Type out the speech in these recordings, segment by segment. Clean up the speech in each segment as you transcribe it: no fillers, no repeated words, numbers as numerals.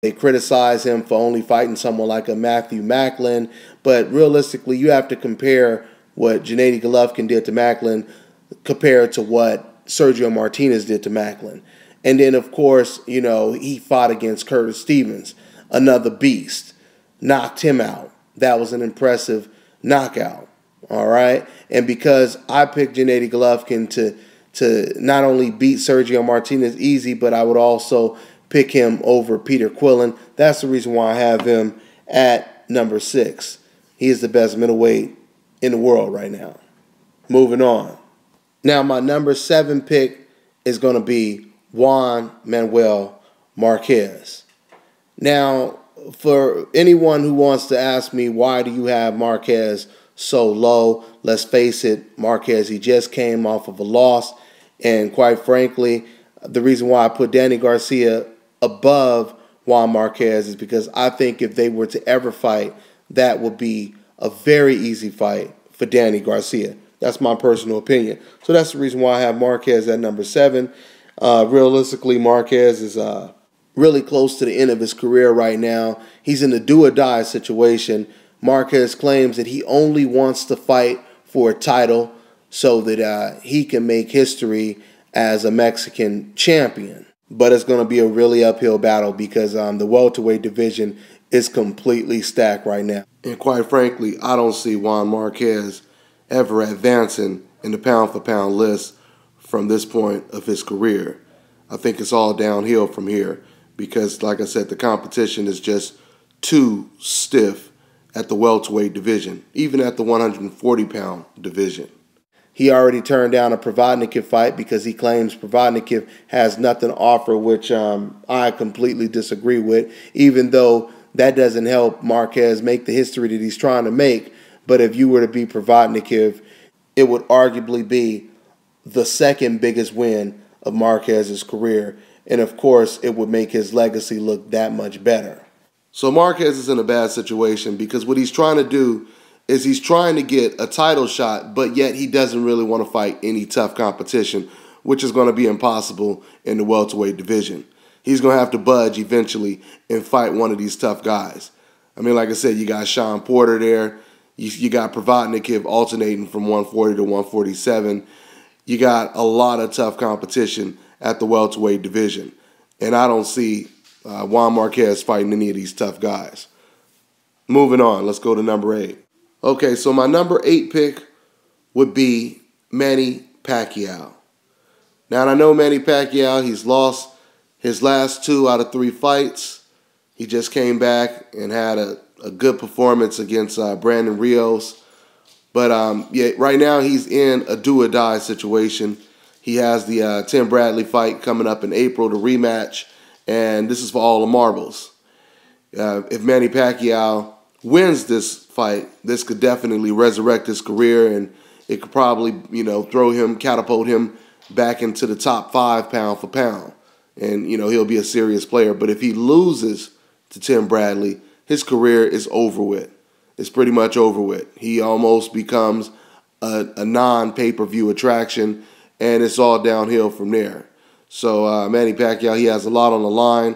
They criticize him for only fighting someone like a Matthew Macklin, but realistically, you have to compare what Gennady Golovkin did to Macklin compared to what Sergio Martinez did to Macklin. And then, of course, he fought against Curtis Stevens, another beast, knocked him out. That was an impressive knockout, all right? And because I picked Gennady Golovkin to not only beat Sergio Martinez easy, but I would also pick him over Peter Quillin. That's the reason why I have him at number 6. He is the best middleweight in the world right now. Moving on. Now, my number 7 pick is going to be Juan Manuel Marquez. Now, for anyone who wants to ask me, why do you have Marquez so low? Let's face it, Marquez, he just came off of a loss. And quite frankly, the reason why I put Danny Garcia above Juan Marquez is because I think if they were to ever fight, that would be a very easy fight for Danny Garcia. That's my personal opinion. So that's the reason why I have Marquez at number 7. Realistically, Marquez is really close to the end of his career right now. He's in a do-or-die situation. Marquez claims that he only wants to fight for a title so that he can make history as a Mexican champion. But it's going to be a really uphill battle because the welterweight division is completely stacked right now. And quite frankly, I don't see Juan Marquez ever advancing in the pound-for-pound list from this point of his career. I think it's all downhill from here because, like I said, the competition is just too stiff at the welterweight division, even at the 140-pound division. He already turned down a Provodnikov fight because he claims Provodnikov has nothing to offer, which I completely disagree with, even though that doesn't help Marquez make the history that he's trying to make. But if you were to be Provodnikov, it would arguably be the second biggest win of Marquez's career. And, of course, it would make his legacy look that much better. So Marquez is in a bad situation because what he's trying to do is he's trying to get a title shot, but yet he doesn't really want to fight any tough competition, which is going to be impossible in the welterweight division. He's going to have to budge eventually and fight one of these tough guys. I mean, like I said, you got Sean Porter there. You got Provodnikov alternating from 140 to 147. You got a lot of tough competition at the welterweight division. And I don't see Juan Marquez fighting any of these tough guys. Moving on, let's go to number 8. Okay, so my number 8 pick would be Manny Pacquiao. Now, I know Manny Pacquiao, he's lost his last 2 out of 3 fights. He just came back and had a good performance against Brandon Rios. But yeah, right now he's in a do-or-die situation. He has the Tim Bradley fight coming up in April, the rematch, and this is for all the marbles. If Manny Pacquiao wins this fight, this could definitely resurrect his career, and it could probably, catapult him back into the top 5 pound for pound. And, he'll be a serious player. But if he loses to Tim Bradley, his career is over with. It's pretty much over with. He almost becomes a non-pay-per-view attraction, and it's all downhill from there. So Manny Pacquiao, he has a lot on the line.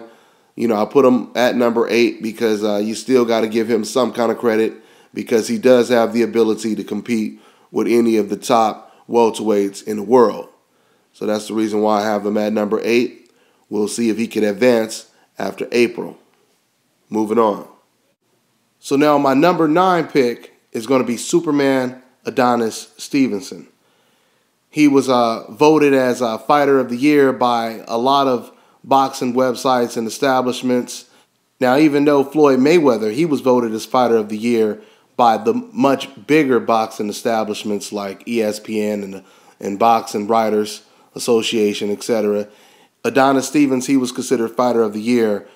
I put him at number 8 because you still got to give him some kind of credit because he does have the ability to compete with any of the top welterweights in the world. So that's the reason why I have him at number 8. We'll see if he can advance after April. Moving on. So now my number 9 pick is going to be Superman Adonis Stevenson. He was voted as a Fighter of the Year by a lot of boxing websites and establishments. Now, even though Floyd Mayweather, he was voted as Fighter of the Year by the much bigger boxing establishments like ESPN and Boxing Writers Association, etc., Adonis Stevenson, he was considered Fighter of the Year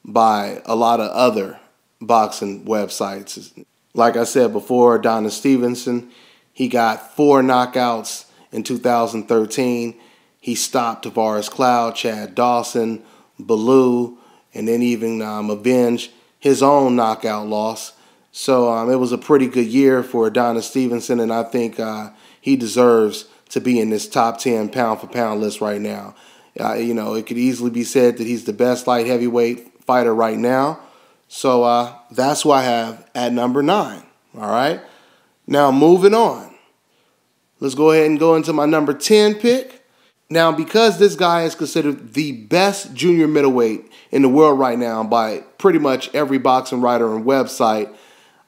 by a lot of other boxing websites. Like I said before, Adonis Stevenson, he got 4 knockouts in 2013. He stopped Tavares Cloud, Chad Dawson, Bellew, and then even avenged his own knockout loss. So it was a pretty good year for Adonis Stevenson, and I think he deserves to be in this top 10 pound-for-pound list right now. It could easily be said that he's the best light heavyweight fighter right now. So that's who I have at number 9. All right. Now moving on. Let's go ahead and go into my number 10 pick. Now, because this guy is considered the best junior middleweight in the world right now by pretty much every boxing writer and website,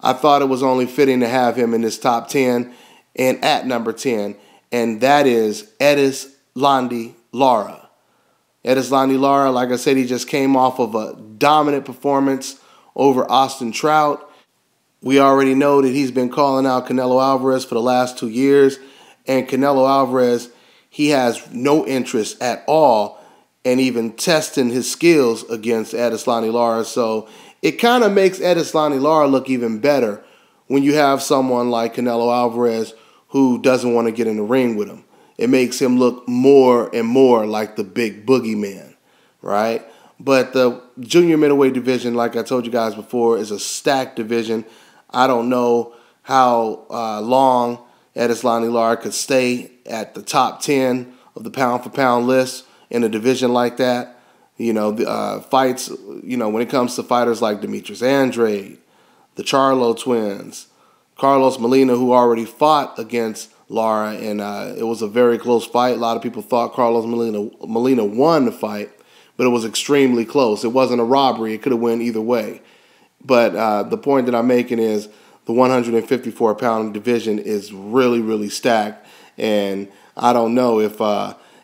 I thought it was only fitting to have him in this top 10 and at number 10, and that is Erislandy Lara. Erislandy Lara, like I said, he just came off of a dominant performance over Austin Trout. We already know that he's been calling out Canelo Alvarez for the last 2 years, and Canelo Alvarez, he has no interest at all in even testing his skills against Erislandy Lara. So it kind of makes Erislandy Lara look even better when you have someone like Canelo Alvarez who doesn't want to get in the ring with him. It makes him look more and more like the big boogeyman, right? But the junior middleweight division, like I told you guys before, is a stacked division. I don't know how long Erislandy Lara could stay at the top 10 of the pound-for-pound list in a division like that. You know, the fights, you know, when it comes to fighters like Demetrius Andrade, the Charlo twins, Carlos Molina, who already fought against Lara, and it was a very close fight. A lot of people thought Carlos Molina won the fight, but it was extremely close. It wasn't a robbery. It could have went either way. But the point that I'm making is the 154-pound division is really, really stacked, and I don't know if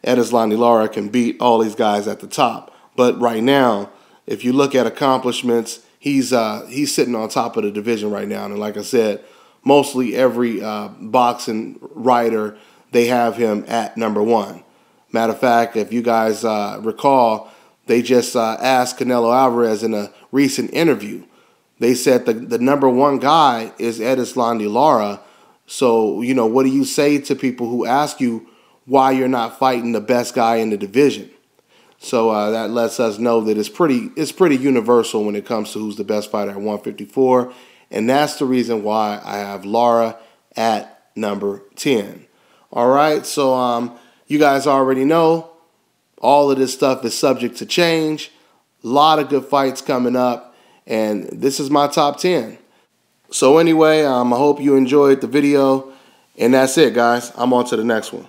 Erislandy Lara can beat all these guys at the top. But right now, if you look at accomplishments, he's sitting on top of the division right now. And like I said, mostly every boxing writer, they have him at number 1. Matter of fact, if you guys recall, they just asked Canelo Alvarez in a recent interview. They said the number 1 guy is Erislandy Lara. So, you know, what do you say to people who ask you why you're not fighting the best guy in the division? So that lets us know that it's pretty universal when it comes to who's the best fighter at 154. And that's the reason why I have Lara at number 10. All right, so you guys already know all of this stuff is subject to change. A lot of good fights coming up, and this is my top 10. So anyway, I hope you enjoyed the video, and that's it, guys. I'm on to the next one.